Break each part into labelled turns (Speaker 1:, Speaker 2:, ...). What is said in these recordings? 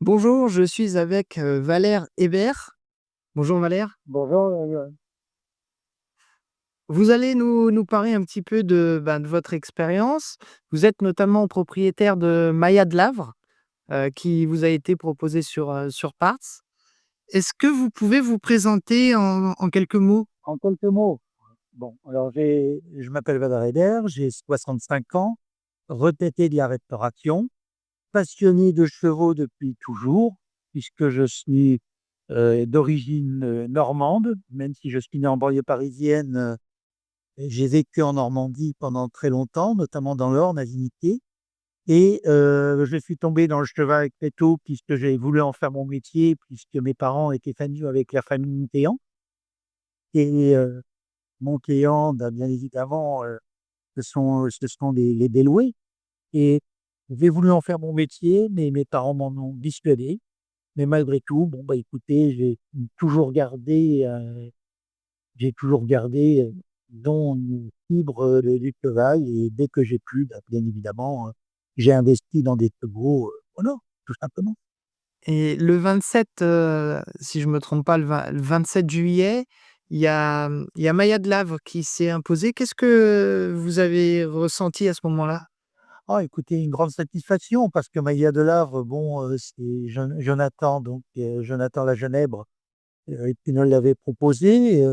Speaker 1: Bonjour, je suis avec, Valère Hébert. Bonjour Valère.
Speaker 2: Bonjour,
Speaker 1: Vous allez nous parler un petit peu de votre expérience. Vous êtes notamment propriétaire de Maya de Lavre, qui vous a été proposé sur Parts. Est-ce que vous pouvez vous présenter en quelques mots?
Speaker 2: en quelques mots. Bon, alors je m'appelle Valère Hébert, j'ai 65 ans, retraité de la restauration, passionné de chevaux depuis toujours, puisque je suis d'origine normande, même si je suis né en banlieue parisienne, j'ai vécu en Normandie pendant très longtemps, notamment dans l'Orne, à Vinité. Et je suis tombé dans le cheval très tôt, puisque j'ai voulu en faire mon métier, puisque mes parents étaient familiaux avec la famille Mitterrand. Et mon client, bah, bien évidemment, ce sont les déloués et j'ai voulu en faire mon métier, mais mes parents m'en ont dissuadé. Mais malgré tout, bon, bah, écoutez, j'ai toujours gardé, dans une fibre, du cheval et dès que j'ai pu, bah, bien évidemment, j'ai investi dans des chevaux, voilà, tout simplement.
Speaker 1: Et le 27, si je me trompe pas, le 27 juillet, il y a Maya de Lavre qui s'est imposée. Qu'est-ce que vous avez ressenti à ce moment-là?
Speaker 2: Ah écoutez, une grande satisfaction parce que Maïa Delavre, bon, c'est Jonathan, donc Jonathan Lagenèbre, qui nous l'avait proposé.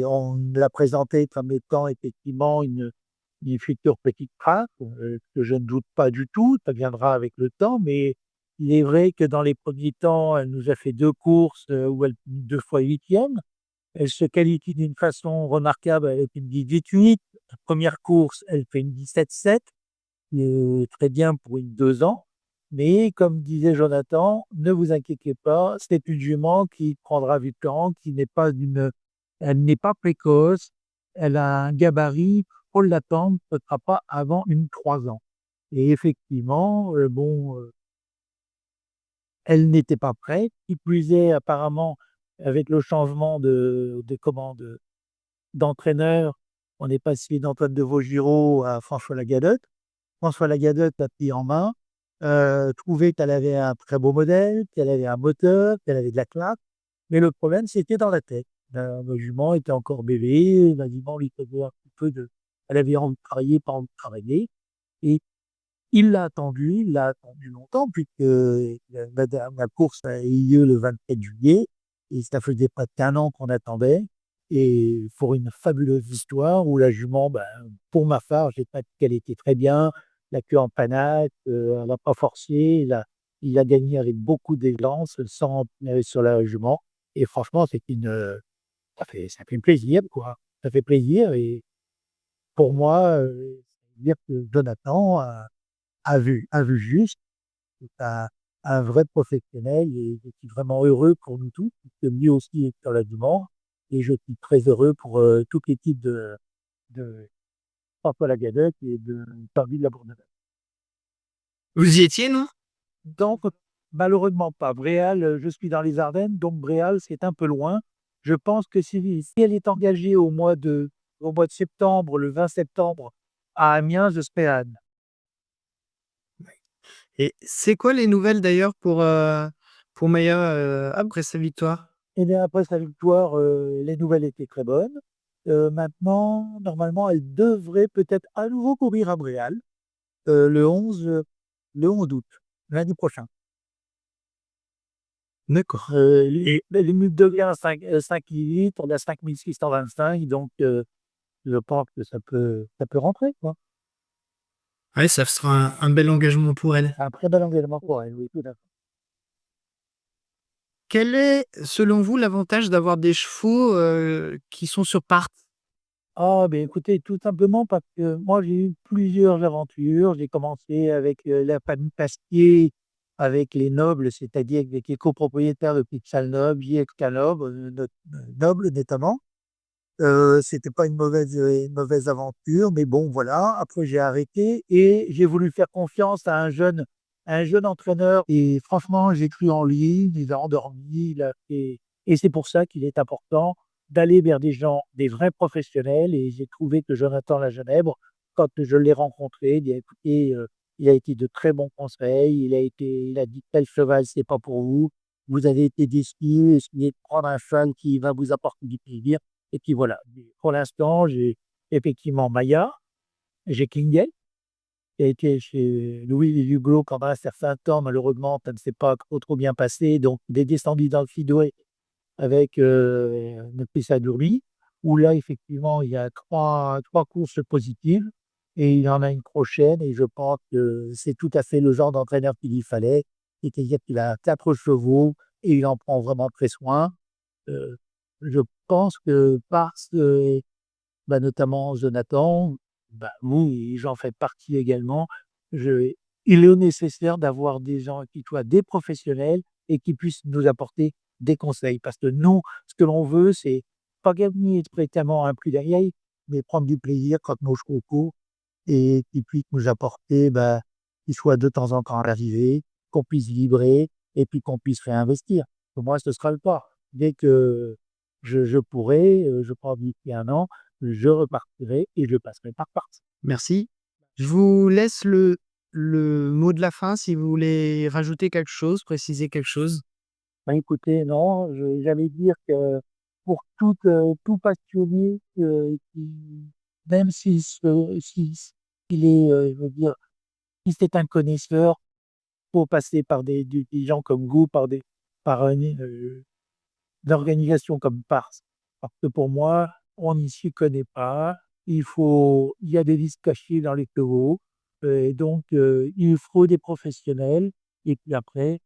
Speaker 2: On me l'a présenté comme étant effectivement une future petite craque, que je ne doute pas du tout, ça viendra avec le temps, mais il est vrai que dans les premiers temps, elle nous a fait 2 courses, où elle finit 2 fois 8e. Elle se qualifie d'une façon remarquable avec une 18-8. La première course, elle fait une 17-7, très bien pour une 2 ans. Mais comme disait Jonathan, ne vous inquiétez pas, c'est une jument qui prendra du temps, elle n'est pas précoce, elle a un gabarit, faut l'attendre, ce ne sera pas avant une 3 ans. Et effectivement, bon, elle n'était pas prête. Qui plus est, apparemment, avec le changement d'entraîneur, on est passé d'Antoine de Vaugirard à François Lagadotte. François Lagadotte l'a pris en main, trouvait qu'elle avait un très beau modèle, qu'elle avait un moteur, qu'elle avait de la classe, mais le problème, c'était dans la tête. La jument était encore bébé, la jument lui faisait un petit peu de elle avait envie de travailler, pas envie de travailler. Et il l'a attendu longtemps puisque la course a eu lieu le 27 juillet et ça faisait pas qu'un an qu'on attendait. Et pour une fabuleuse histoire où la jument, ben, pour ma part, j'ai pas dit qu'elle était très bien, la queue en panache, elle n'a pas forcé, il a gagné avec beaucoup d'élégance, sans sur la jument. Et franchement, ça fait plaisir, quoi. Ça fait plaisir et pour moi, dire que Jonathan a vu juste, c'est un vrai professionnel et je suis vraiment heureux pour nous tous, puisque lui aussi est sur la Dumont et je suis très heureux pour, toute l'équipe de François Lagallec et de Tanguy de la Bourdonnais.
Speaker 1: Vous y étiez, non?
Speaker 2: Donc malheureusement pas. Bréal, je suis dans les Ardennes, donc Bréal, c'est un peu loin. Je pense que si elle est engagée au mois de septembre, le 20 septembre à Amiens, je serai à Anne.
Speaker 1: Et c'est quoi les nouvelles d'ailleurs pour Maya, après sa victoire?
Speaker 2: Et bien après sa victoire, les nouvelles étaient très bonnes. Maintenant, normalement, elle devrait peut-être à nouveau courir à Bréal, le 11, août, lundi prochain.
Speaker 1: D'accord.
Speaker 2: Les limite devient 5 litres, on a 5625, donc je pense que ça peut rentrer, quoi.
Speaker 1: Ouais, ça sera un bel engagement pour elle.
Speaker 2: Un très bel engagement pour elle, oui, tout à fait.
Speaker 1: Quel est, selon vous, l'avantage d'avoir des chevaux, qui sont sur part?
Speaker 2: Ah, ben écoutez, tout simplement parce que moi, j'ai eu plusieurs aventures. J'ai commencé avec, la famille Pasquier, avec les nobles, c'est-à-dire avec les copropriétaires de Pitzal Noble, JX Canoble, Noble notamment. C'était pas une mauvaise aventure, mais bon, voilà. Après, j'ai arrêté et j'ai voulu faire confiance à un jeune entraîneur et franchement, j'ai cru en lui, il a endormi, et c'est pour ça qu'il est important d'aller vers des gens, des vrais professionnels et j'ai trouvé que Jonathan Lagenèbre, quand je l'ai rencontré, il dit: «Écoutez, Il a été de très bons conseils. Il a dit: «Tel cheval, c'est pas pour vous. Vous avez été déçus, essayez de prendre un cheval qui va vous apporter du plaisir» et puis voilà. Mais pour l'instant, j'ai effectivement Maya, j'ai Klingel, qui a été chez Louis Hublot pendant un certain temps. Malheureusement, ça ne s'est pas trop bien passé, donc il est descendu dans le Fidoué avec, notre Pessadori, où là, effectivement, il y a trois courses positives et il en a une prochaine et je pense que c'est tout à fait le genre d'entraîneur qu'il lui fallait. C'est-à-dire qu'il a 4 chevaux et il en prend vraiment très soin. Heu, je pense que parce que, bah, notamment Jonathan, bah, vous et j'en fais partie également, je il est nécessaire d'avoir des gens qui soient des professionnels et qui puissent nous apporter des conseils. Parce que nous, ce que l'on veut, c'est pas gagner fréquemment un prix d'Ariège, mais prendre du plaisir quand nos chevaux courent et qu'ils puissent nous apporter, bah, qu'ils soient de temps en temps à l'arrivée, qu'on puisse vibrer et puis qu'on puisse réinvestir. Pour moi, ce sera le cas. Dès que je pourrai, je pense d'ici 1 an, je repartirai et je passerai par Parthes.
Speaker 1: Merci. Je vous laisse le mot de la fin si vous voulez rajouter quelque chose, préciser quelque chose.
Speaker 2: Bah, écoutez, non, j'allais dire que pour tout passionné, qui même s'il est, je veux dire, si c'est un connaisseur, faut passer par des gens comme vous, par une organisation comme Pars. Parce que pour moi, on n'y s'y connaît pas. Il y a des vices cachés dans les chevaux, et donc il faut des professionnels et puis après,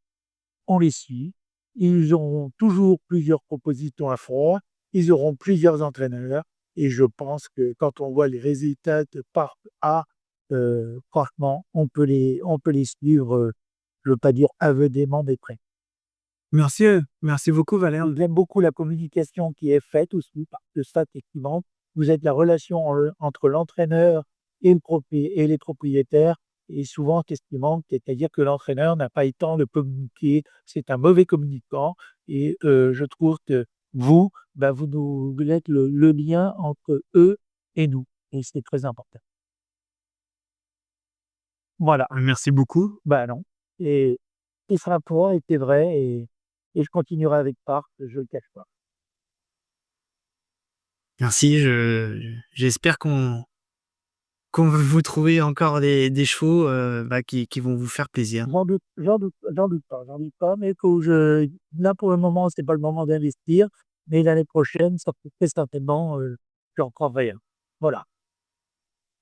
Speaker 2: on les suit. Ils auront toujours plusieurs propositions à faire, ils auront plusieurs entraîneurs et je pense que quand on voit les résultats de Part A, franchement, on peut les suivre, je ne veux pas dire aveuglément, mais près.
Speaker 1: Merci, merci beaucoup Valère.
Speaker 2: J'aime beaucoup la communication qui est faite aussi, parce que ça, effectivement, vous êtes la relation entre l'entraîneur et les propriétaires. Et souvent, qu'est-ce qui manque? C'est-à-dire que l'entraîneur n'a pas eu le temps de communiquer, c'est un mauvais communicant. Et je trouve que vous, bah, vous êtes le lien entre eux et nous. Et c'est très important. Voilà,
Speaker 1: Merci beaucoup.
Speaker 2: bah non. Et ce sera pour était vrai et je continuerai avec Parc, je ne le cache pas.
Speaker 1: Merci, j'espère qu'on va vous trouver encore des chevaux, bah, qui vont vous faire plaisir.
Speaker 2: J'en doute pas, mais faut que je là, pour le moment, c'est pas le moment d'investir, mais l'année prochaine, ça peut très certainement, j'en prendrai un. Voilà.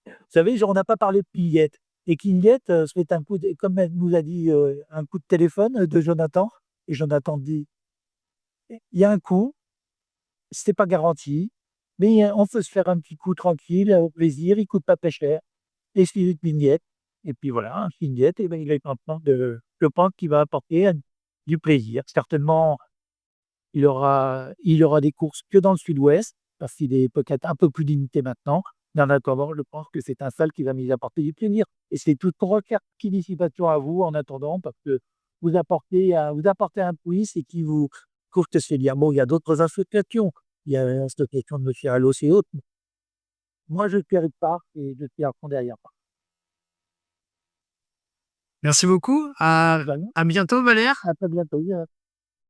Speaker 2: Vous savez, on n'a pas parlé de Kinguet et Kinguet, c'est un coup de comme elle nous a dit, un coup de téléphone, de Jonathan et Jonathan dit: «Il y a un coup, c'est pas garanti, mais on peut se faire un petit coup tranquille, au plaisir, il coûte pas très cher». Et suivi de vignettes et puis voilà, un vignette et ben, il est content de je pense qu'il va apporter, du plaisir. Certainement, il aura des courses que dans le sud-ouest, parce qu'il est peut-être un peu plus limité maintenant. Mais en attendant, je pense que c'est un salle qui va nous apporter du plaisir et c'est toute recherche participation à vous en attendant parce que vous apportez un prix, c'est qui vous coûte c'est bien. Bon, il y a d'autres associations. Il y a l'association de monsieur Allos et autres. Moi, je suis avec Parc et je suis à fond derrière Parc.
Speaker 1: Merci beaucoup, à
Speaker 2: Vraiment.
Speaker 1: bientôt Valère.
Speaker 2: À très bientôt.